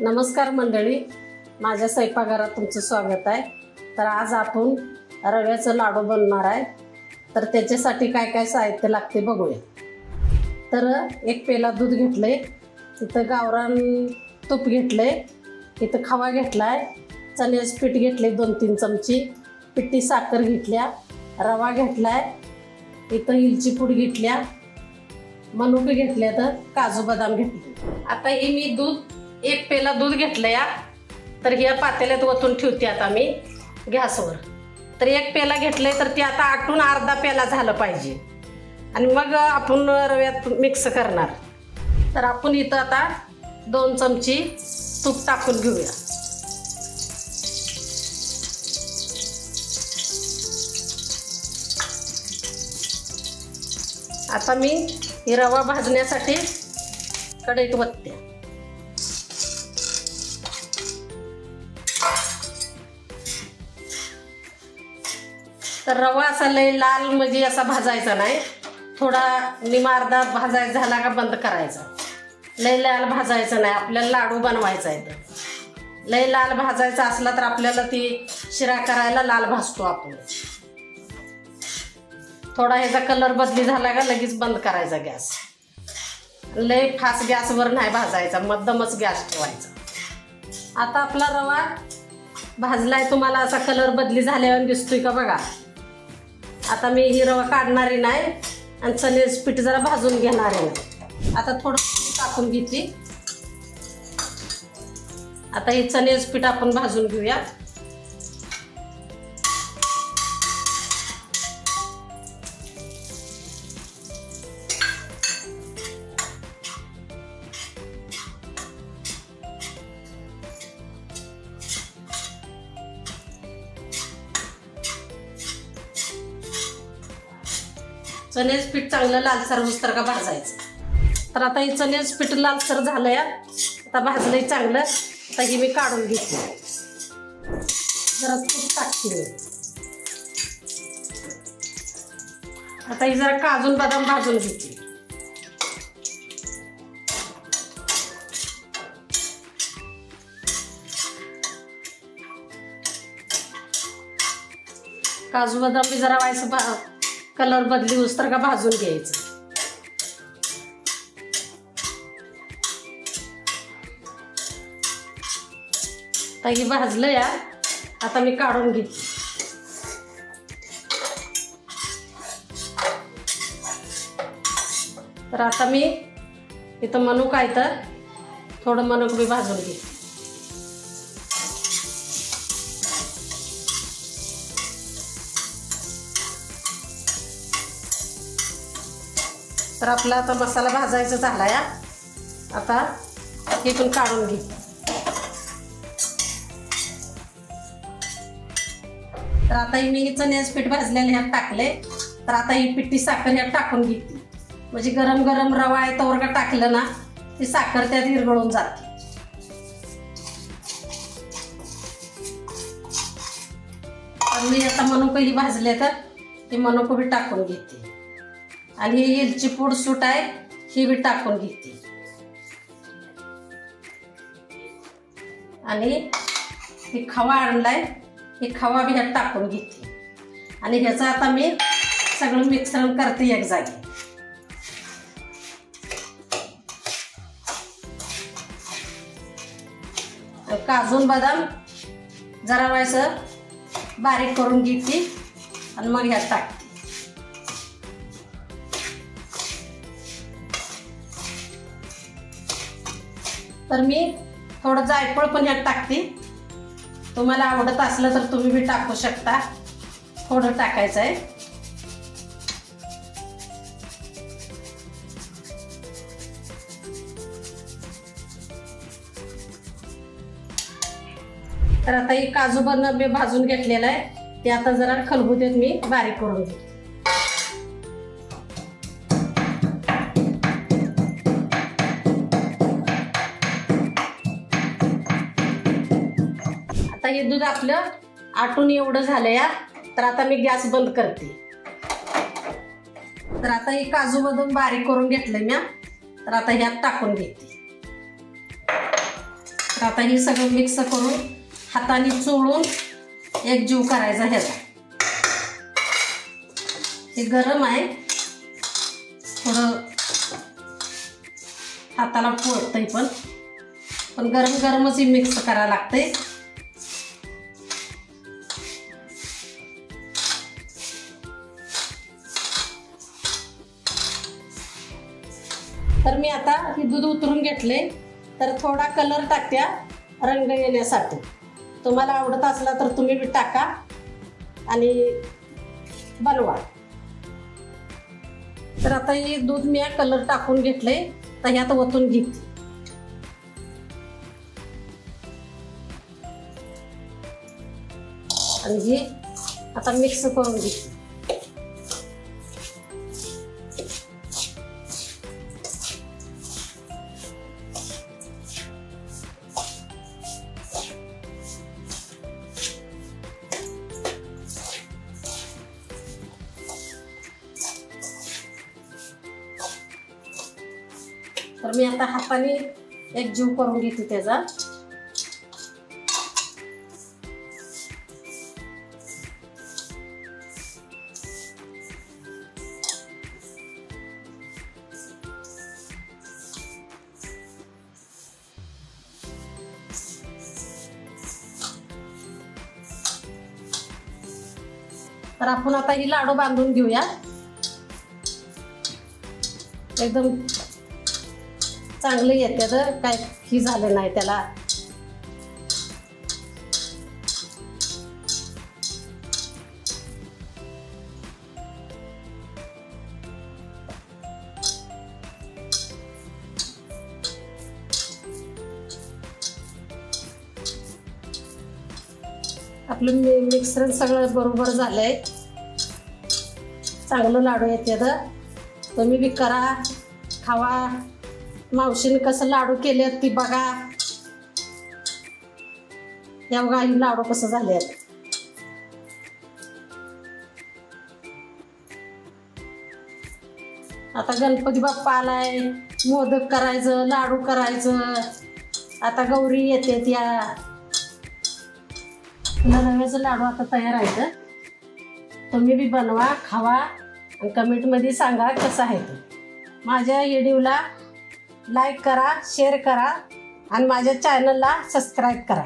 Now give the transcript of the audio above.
नमस्कार मंडळी, माझ्या स्वयंपाकघरात तुमचं स्वागत आहे। तर आज आपण रव्याचं लाडू बनवणार आहे। तर त्याच्यासाठी काय काय साहित्य लागते बघूया। तर एक पेला दूध घेतले, इथं गावरान तूप घेतले, इथं खवा घेतलाय, चण्याचं पीठ घेतले 2-3 चमची, पिठी साखर घेतल्या, रवा घेतलाय, इथं इलची पूड घेतल्या, मनुके घेतले, तर काजू बदाम घेतले। आता ही मी दूध एक पेला दूध घेतलं या, तर ह्या पातेल्यात ओतून ठेवते आता मी गॅसवर। तर एक पेला घेतले, तर ती आता आटून अर्धा पेला झालं पाहिजे आणि मग आपण रव्यात मिक्स करणार। तर आपण इथं आता 2 चमची तूप टाकून घेऊया। आता मी ही रवा भाजण्यासाठी कढईत ओतते। तर रवा असा लय लाल म्हणजे असा भाजायचा नाही, थोडा निमार्धा भाजायचा झाला का बंद करायचा। लय लाल भाजायचा नाही, आपल्याला लाडू बनवायचा आहे। तर लय लाल भाजायचा असला तर आपल्याला ती शिरा करायला लाल भाजतो आपण। थोडा ह्याचा कलर बदली झाला का लगेच बंद करायचा गॅस। लय फास्ट गॅसवर नाही भाजायचा, मध्यमच गॅस ठेवायचा। आता आपला रवा भाजलाय, तुम्हाला असा कलर बदली झाल्यावर दिसतोय का बघा। आता मी ही रवा काढणारी नाही आणि चण्याचं पीठ जरा भाजून घेणार आहे। आता थोडं टाकून घेते। आता हे चण्याचं पीठ आपण भाजून घेऊया। चण्याचं पीठ चांगलं लालसर होईस्तोवर का भाजायचं। तर आता हे चण्याचं पीठ लालसर झालंय, आता भाजलंय चांगलं। आता ही मी काढून घेते, जरा तूप टाकते। आता ही जरा काजू बदाम भाजून घेते। काजू बदाम बी जरा व्हायचं कलर बदली होईस्तोवर का भाजून घ्यायचं। आता हे भाजलं या, आता मी काढून घेते। तर आता मी इथं मनुका आहे, तर थोडं मनुक मी भाजून घेते। तर आपला आता मसाला भाजायचा झाला या, आता इथून काढून घे। तर आता मी चण्याचं पीठ भाजलेलं ह्यात टाकले, तर आता ही पिठी साखर ह्यात टाकून घेते। म्हणजे गरम गरम रवा आहे तोवर का टाकलं ना, ती साखर त्यात विरघळून जाते। आणि मी आता मनुका ही भाजले, तर ती मनुका बी टाकून घेते आणि ही इलची पूड सूट आहे ही बी टाकून घेते। आणि ही खवा आणलाय, ही खवा बी ह्यात टाकून घेते आणि ह्याचं आता मी सगळं मिश्रण करते एक जागी। काजू बदाम जरा व्हायचं बारीक करून घेते आणि मग ह्यात टाकते। तर मी थोडं जायफळ पण ह्यात टाकते, तुम्हाला आवडत असलं तर तुम्ही बी टाकू शकता, थोडं टाकायचं आहे। तर आता ही काजू बदाम मी भाजून घेतलेला आहे, ते आता जरा खलबुत्यात मी बारीक करून घेते। आता हे दूध आपलं आटून एवढं झालं या, तर आता मी गॅस बंद करते। तर आता हे काजू बदाम बारीक करून घेतलंय मी, तर आता ह्यात टाकून घेते। तर आता हे सगळं मिक्स करून हाताने चोळून एकजीव करायचा ह्याचा. हे गरम आहे, थोडं हाताला पोळतंय पण गरम गरमच ही मिक्स करायला लागते. तर मी आता ही दूध उतरून घेतले. तर थोडा कलर टाकत्या रंग येण्यासाठी. तुम्हाला आवडत असला तर तुम्ही बी टाका आणि बनवा. तर आता हे दूध मी कलर टाकून घेतले. तर ह्यात ओतून घेते. आणि हे आता मिक्स करून घेते. तर मी आता हाताने एकजीव करून घेते त्याचा. तर आपण आता ही लाडू बांधून घेऊया. एकदम चांगले येते, तर काय ही झालं नाही त्याला. आपलं मिक्सर सगळं बरोबर झालंय. चांगलं लाडू येते, तर तुम्ही बी करा, खावा. मावशीने कसं लाडू केले ती बघा. या बघा ही लाडू कसं झाले. आता गणपती बाप्पा आलाय, मोदक करायचं, लाडू करायचं. आता गौरी येते, त्या रव्याचं लाडू आता तयार आहे. तुम्ही बी बनवा, खावा आणि कमेंटमध्ये सांगा कसं आहे ते. माझ्या व्हिडिओला लाईक करा, शेअर करा आणि माझ्या चॅनलला सबस्क्राईब करा.